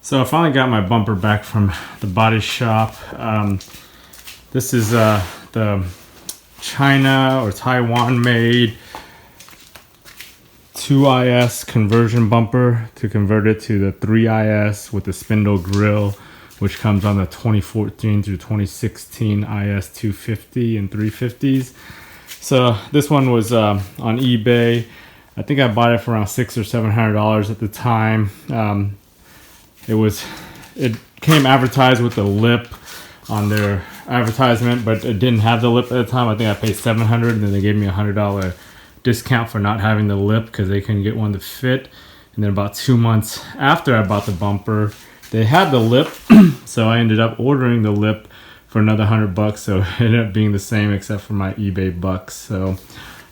So I finally got my bumper back from the body shop. This is the China or Taiwan made 2IS conversion bumper to convert it to the 3IS with the spindle grille, which comes on the 2014 through 2016 IS250 and 350s. So this one was on eBay. I think I bought it for around $600 or $700 at the time. It came advertised with the lip on their advertisement, but it didn't have the lip at the time. I think I paid $700, and then they gave me a $100 discount for not having the lip because they couldn't get one to fit. And then about 2 months after I bought the bumper, they had the lip, so I ended up ordering the lip for another $100. So it ended up being the same except for my eBay bucks. So,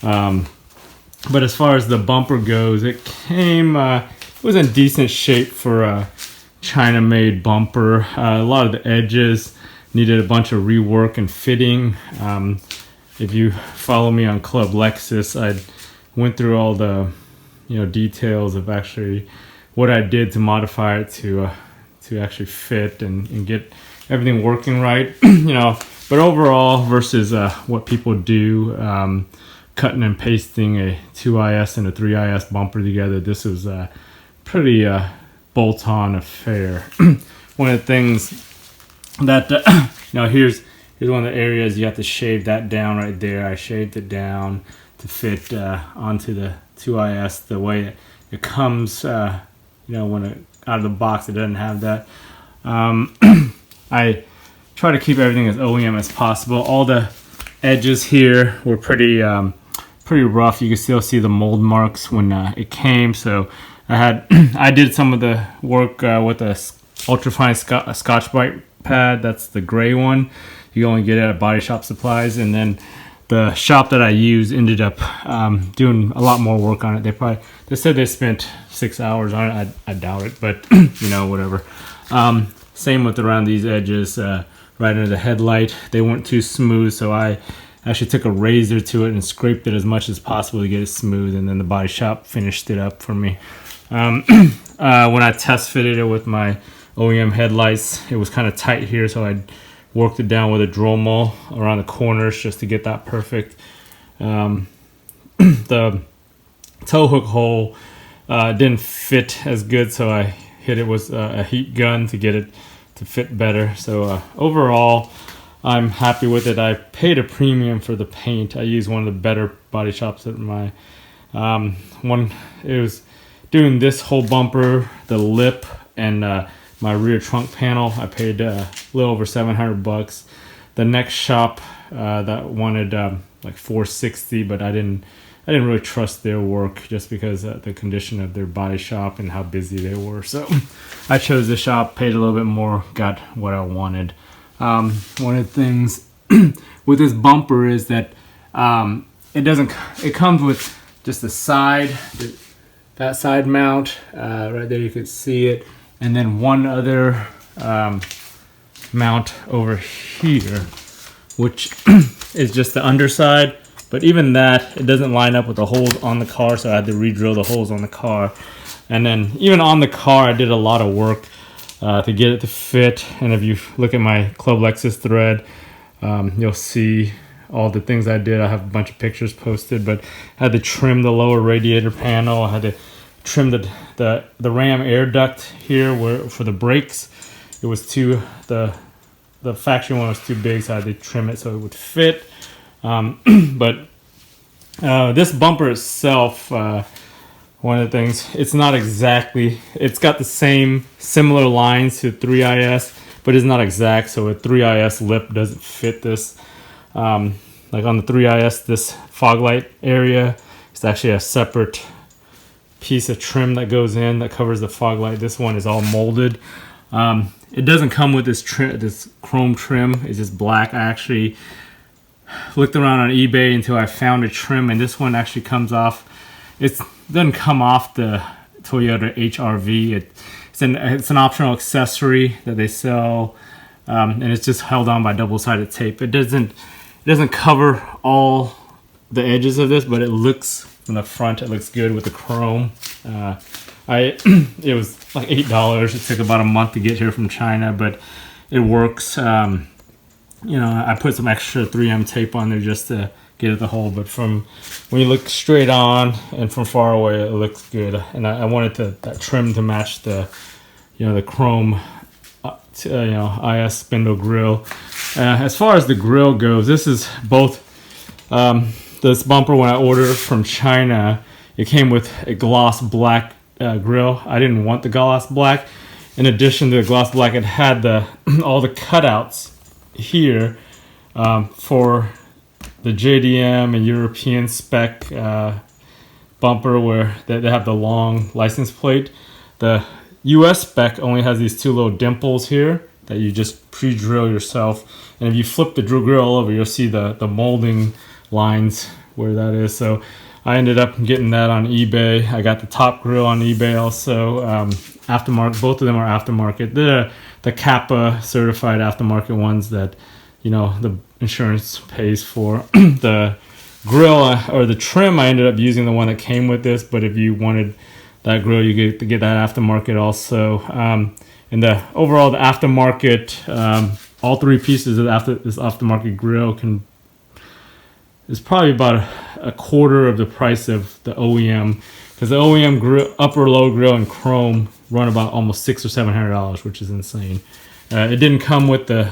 but as far as the bumper goes, it was in decent shape for a China-made bumper. A lot of the edges needed a bunch of rework and fitting. If you follow me on Club Lexus, I went through all the details of actually what I did to modify it to actually fit and get everything working right. But overall, versus what people do, cutting and pasting a 2IS and a 3IS bumper together, this was a pretty bolt-on affair. One of the things that here's one of the areas you have to shave that down right there. I shaved it down to fit onto the 2IS the way it comes. When it out of the box, it doesn't have that. I try to keep everything as OEM as possible. All the edges here were pretty rough. You can still see the mold marks when it came. So I did some of the work with a ultrafine Scotch-Brite pad. That's the gray one. You only get it at Body Shop Supplies. And then the shop that I used ended up doing a lot more work on it. They said they spent 6 hours on it. I doubt it, but whatever. Same with around these edges, right under the headlight. They weren't too smooth, so I actually took a razor to it and scraped it as much as possible to get it smooth, and then the body shop finished it up for me. When I test fitted it with my OEM headlights, it was kind of tight here, so I worked it down with a Dremel around the corners just to get that perfect. The tow hook hole didn't fit as good, so I hit it with a heat gun to get it to fit better. So overall, I'm happy with it. I paid a premium for the paint. I used one of the better body shops at my one. It was doing this whole bumper, the lip, and my rear trunk panel. I paid a little over $700. The next shop that wanted like $460, but I didn't really trust their work just because of the condition of their body shop and how busy they were. So I chose this shop, paid a little bit more, got what I wanted. One of the things with this bumper is that it comes with just the side, that side mount, right there you can see it, and then one other mount over here, which is just the underside. But even that, it doesn't line up with the holes on the car, so I had to re-drill the holes on the car. And then even on the car, I did a lot of work to get it to fit. And if you look at my Club Lexus thread, you'll see all the things I did. I have a bunch of pictures posted, but I had to trim the lower radiator panel. I had to trim the ram air duct here for the brakes. It was the factory one was too big, so I had to trim it so it would fit. But this bumper itself, one of the things, it's got the similar lines to 3IS, but it's not exact, so a 3IS lip doesn't fit this. Like on the 3IS, this fog light area, it's actually a separate piece of trim that goes in that covers the fog light. This one is all molded. It doesn't come with this chrome trim. It's just black. I actually looked around on eBay until I found a trim, and this one actually comes off. It doesn't come off the Toyota HR-V. It's an optional accessory that they sell, and it's just held on by double-sided tape. It doesn't cover all the edges of this, but it looks from the front, it looks good with the chrome. It was like $8. It took about a month to get here from China, but it works. You know, I put some extra 3M tape on there just to get at the hole, but from when you look straight on and from far away, it looks good. And I wanted that trim to match the, you know, the chrome, you know, IS spindle grill. As far as the grill goes, this is both. This bumper, when I ordered from China, it came with a gloss black grill. I didn't want the gloss black. In addition to the gloss black, it had all the cutouts here for the JDM and European spec bumper, where they have the long license plate. The US spec only has these two little dimples here that you just pre-drill yourself. And if you flip the grill over, you'll see the molding lines where that is. So I ended up getting that on eBay. I got the top grill on eBay also. Aftermarket, both of them are aftermarket. They're the CAPA certified aftermarket ones that, you know, the insurance pays for. The grill or the trim, I ended up using the one that came with this, but if you wanted that grill, you get to get that aftermarket also. And the overall, the aftermarket, all three pieces of this aftermarket grill is probably about a quarter of the price of the OEM, because the OEM grill, upper low grill and chrome run about almost $600 or $700, which is insane. It didn't come with the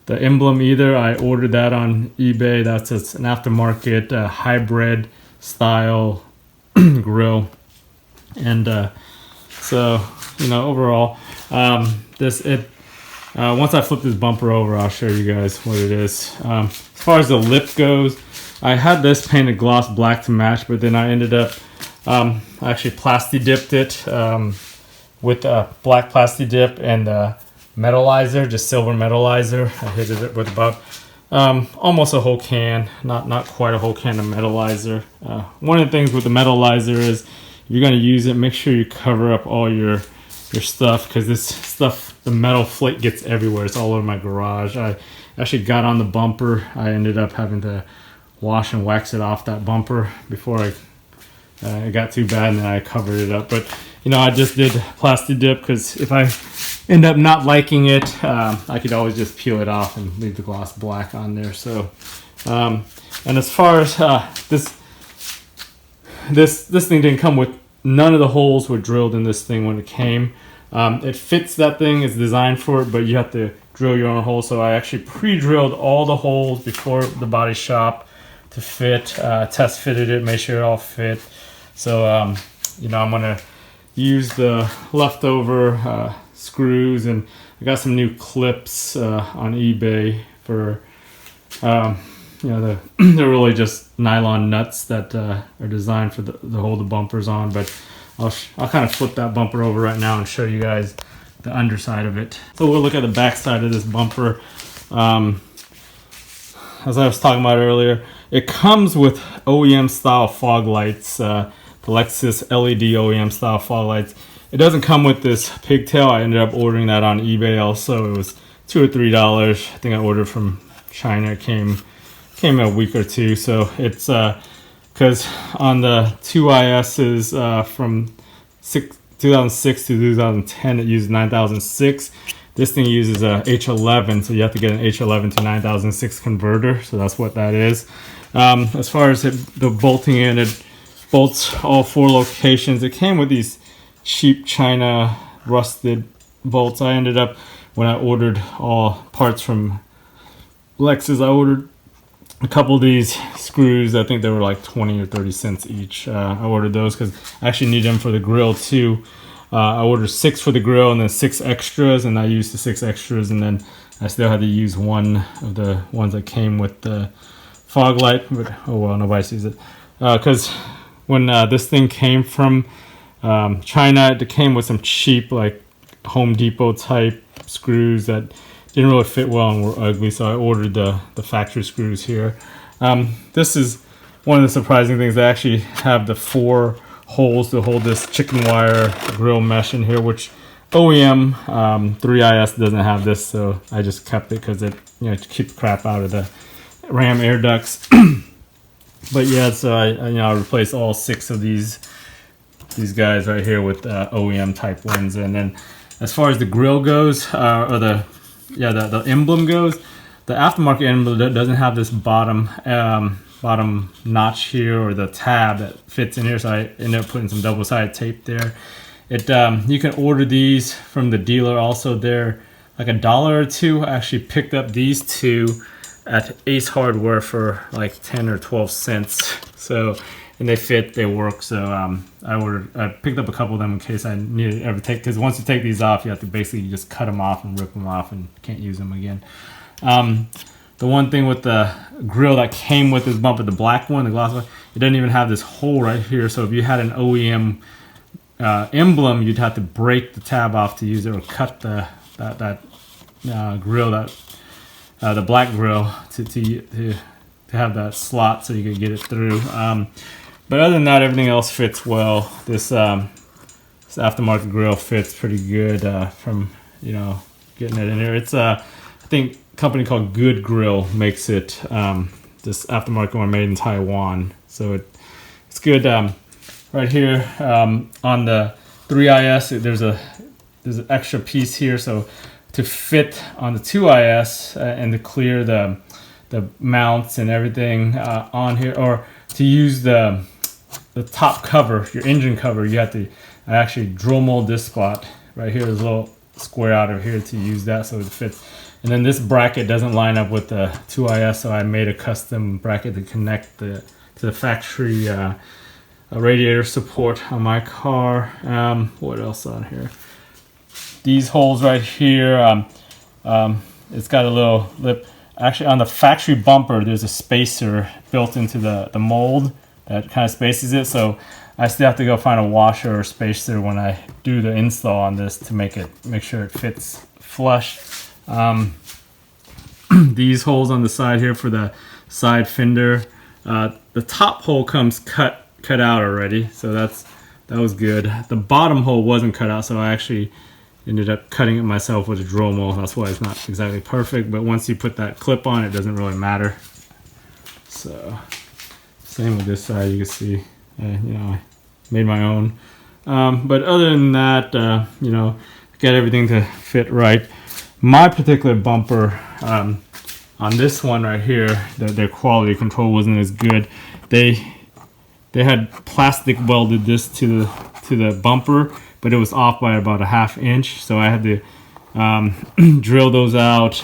emblem either. I ordered that on eBay. That's an aftermarket hybrid style grill. And so, you know, overall, once I flip this bumper over, I'll show you guys what it is. As far as the lip goes, I had this painted gloss black to match, but then I ended up I actually plasti dipped it with a black plasti dip and metalizer, just silver metalizer. I hit it with about almost a whole can, not quite a whole can of metalizer. One of the things with the metalizer is, if you're going to use it, make sure you cover up all your stuff, because this stuff, the metal flake gets everywhere. It's all over my garage. I actually got on the bumper. I ended up having to wash and wax it off that bumper before it got too bad, and then I covered it up. But, you know, I just did plasti dip, because if I end up not liking it, I could always just peel it off and leave the gloss black on there. So, and as far as this thing didn't come with, none of the holes were drilled in this thing when it came. It fits that thing, it's designed for it, but you have to drill your own hole. So I actually pre-drilled all the holes before the body shop to fit, test fitted it, made sure it all fit. So, you know, I'm gonna use the leftover screws, and I got some new clips on eBay for, you know, they're really just nylon nuts that are designed for to hold the bumpers on. But I'll kind of flip that bumper over right now and show you guys the underside of it. So we'll look at the back side of this bumper. As I was talking about earlier, it comes with OEM style fog lights, the Lexus LED OEM style fog lights. It doesn't come with this pigtail. I ended up ordering that on eBay also. It was $2 or $3. I think I ordered from China. It came in a week or two. So it's because on the 2ISs from 2006 to 2010, it used 9006. This thing uses a H11, so you have to get an H11 to 9006 converter. So that's what that is. As far as the bolting in, it bolts all 4 locations. It came with these cheap China rusted bolts. I ended up, when I ordered all parts from Lexus, I ordered a couple of these screws. I think they were like 20 or 30 cents each. I ordered those because I actually need them for the grill too. I ordered 6 for the grill and then 6 extras, and I used the 6 extras, and then I still had to use one of the ones that came with the fog light. But oh well, nobody sees it. Because when this thing came from China, it came with some cheap like Home Depot type screws that didn't really fit well and were ugly, so I ordered the factory screws here. This is one of the surprising things. They actually have the 4 holes to hold this chicken wire grill mesh in here, which OEM 3IS doesn't have this, so I just kept it because it, you know, to keep the crap out of the ram air ducts. But yeah, so I replaced all 6 of these these guys right here with OEM type ones. And then as far as the grill goes, or the emblem goes, the aftermarket emblem doesn't have this bottom notch here, or the tab that fits in here, so I ended up putting some double-sided tape there. You can order these from the dealer also. They're like $1 or $2. I actually picked up these two at Ace Hardware for like 10 or 12 cents. So, and they fit, they work. So I picked up a couple of them in case I needed to ever take, because once you take these off, you have to basically just cut them off and rip them off and can't use them again. The one thing with the grill that came with this bumper, the black one, the gloss one, it doesn't even have this hole right here. So if you had an OEM emblem, you'd have to break the tab off to use it, or cut that grill, the black grill, to have that slot so you could get it through. But other than that, everything else fits well. This aftermarket grill fits pretty good from getting it in here. It's I think a company called Good Grill makes it. This aftermarket one made in Taiwan, so it's good. Right here on the 3IS, there's an extra piece here, so to fit on the 2IS and to clear the mounts and everything on here, or to use the top cover, your engine cover, you have to actually drill mold this spot right here. There's a little square out of here to use that so it fits. And then this bracket doesn't line up with the 2IS, so I made a custom bracket to connect to the factory radiator support on my car. What else on here? These holes right here, it's got a little lip. Actually, on the factory bumper, there's a spacer built into the mold that kind of spaces it. So I still have to go find a washer or spacer when I do the install on this to make sure it fits flush. These holes on the side here for the side fender, the top hole comes cut out already, so that was good. The bottom hole wasn't cut out, so I actually ended up cutting it myself with a drill mold. That's why it's not exactly perfect, but once you put that clip on, it doesn't really matter. So same with this side, you can see I made my own, but other than that, get everything to fit right. My particular bumper, on this one right here, their quality control wasn't as good. They had plastic welded this to the bumper, but it was off by about a ½ inch, so I had to drill those out,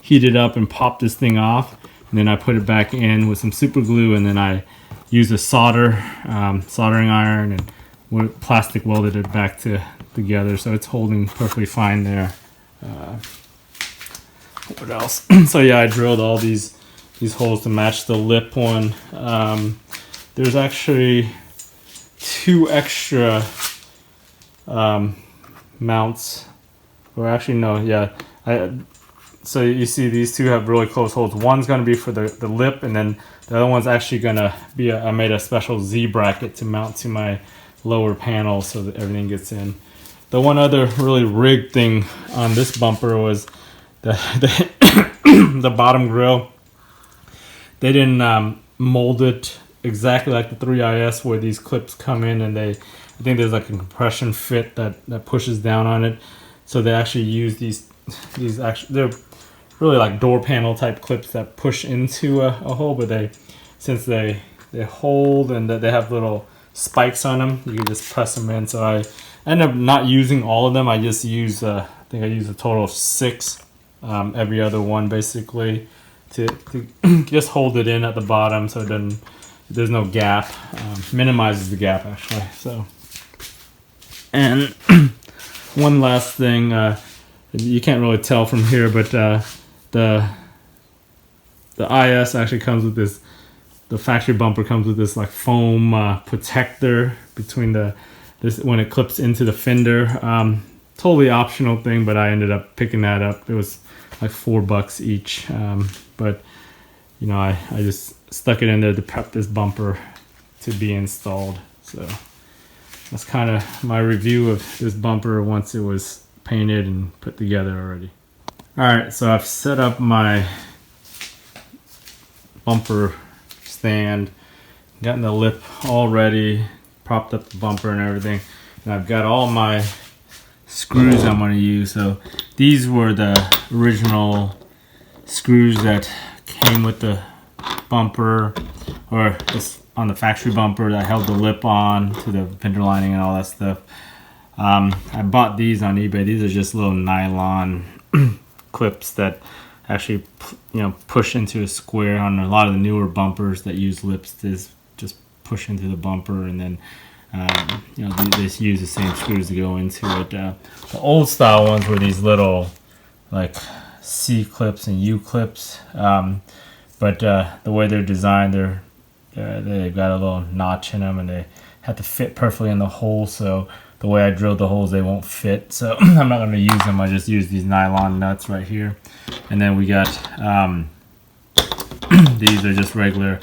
heat it up, and pop this thing off, and then I put it back in with some super glue, and then I used a soldering iron and plastic welded it back together, so it's holding perfectly fine there. What else? So yeah, I drilled all these holes to match the lip one. There's actually 2 extra mounts, or actually no, yeah. So you see these 2 have really close holes. One's going to be for the lip, and then the other one's actually going to be I made a special Z bracket to mount to my lower panel so that everything gets in. The one other really rigged thing on this bumper was the bottom grill. They didn't mold it exactly like the 3IS, where these clips come in, and I think there's like a compression fit that pushes down on it. So they actually use these they're really like door panel type clips that push into a hole, but since they hold and that they have little spikes on them, you can just press them in. So I ended up not using all of them. I just use I think I used a total of 6, every other one basically, to just hold it in at the bottom so there's no gap. Minimizes the gap actually. So, and one last thing, you can't really tell from here, but the IS actually comes with this. The factory bumper comes with this like foam protector between this when it clips into the fender. Totally optional thing, but I ended up picking that up. It was like $4 each, but I just stuck it in there to prep this bumper to be installed. So that's kind of my review of this bumper once it was painted and put together already. Alright, so I've set up my bumper stand, gotten the lip all ready, propped up the bumper and everything. And I've got all my screws I'm going to use. So these were the original screws that came with the bumper, or just on the factory bumper that held the lip on to the fender lining and all that stuff. I bought these on eBay. These are just little nylon clips that actually, push into a square. On a lot of the newer bumpers that use lips, just push into the bumper, and then they use the same screws to go into it. The old style ones were these little like C clips and U clips, but the way they're designed, they've got a little notch in them, and they have to fit perfectly in the hole. So the way I drilled the holes, they won't fit. So I'm not going to use them. I just use these nylon nuts right here. And then we got these are just regular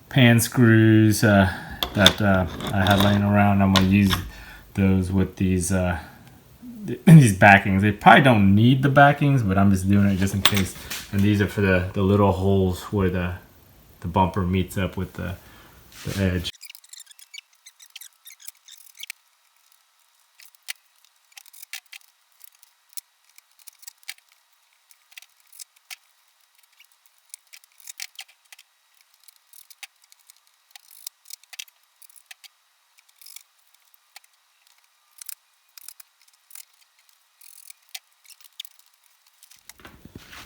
pan screws that I had laying around. I'm going to use those with these backings. They probably don't need the backings, but I'm just doing it just in case. And these are for the little holes where the bumper meets up with the edge.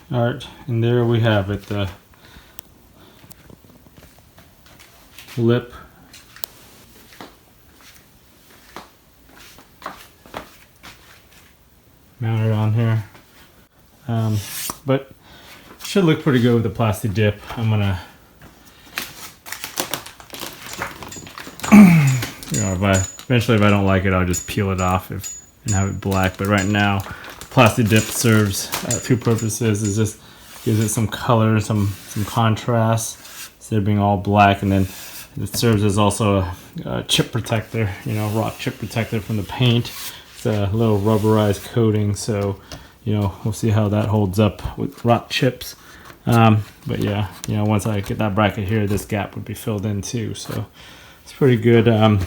Alright, and there we have it, the lip mounted on here, but should look pretty good with the plastic dip. I'm gonna eventually if I don't like it, I'll just peel it off and have it black, but right now plastic dip serves two purposes. It just gives it some color, some contrast instead of being all black, and then it serves as also a chip protector, rock chip protector from the paint. It's a little rubberized coating, so we'll see how that holds up with rock chips. But yeah, once I get that bracket here, this gap would be filled in too, so it's pretty good. I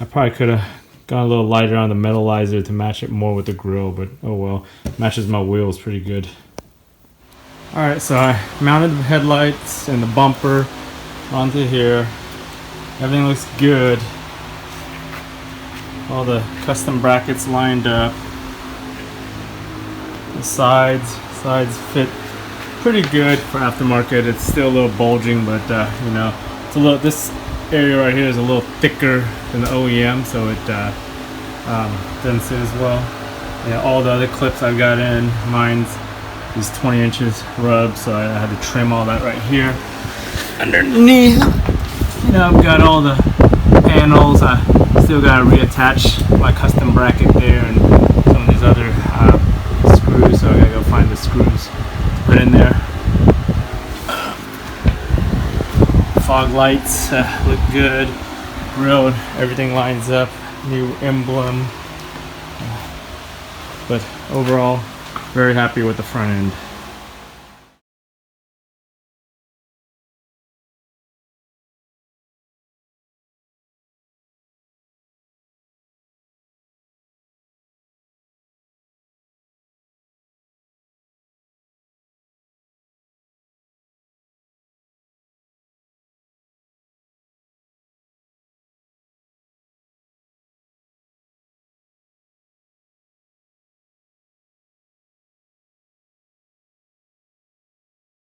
probably could have gone a little lighter on the metallizer to match it more with the grill, but oh well, matches my wheels pretty good. Alright, so I mounted the headlights and the bumper onto here. Everything looks good. All the custom brackets lined up. The sides fit pretty good for aftermarket. It's still a little bulging, but it's a little, this area right here is a little thicker than the OEM, so it doesn't sit as well. Yeah, all the other clips I've got in, mine's is 20 inches rub, so I had to trim all that right here. Underneath, I've got all the panels. I still got to reattach my custom bracket there and some of these other screws, so I gotta go find the screws to put in there. Fog lights look good. Grill, everything lines up. New emblem. But overall, very happy with the front end.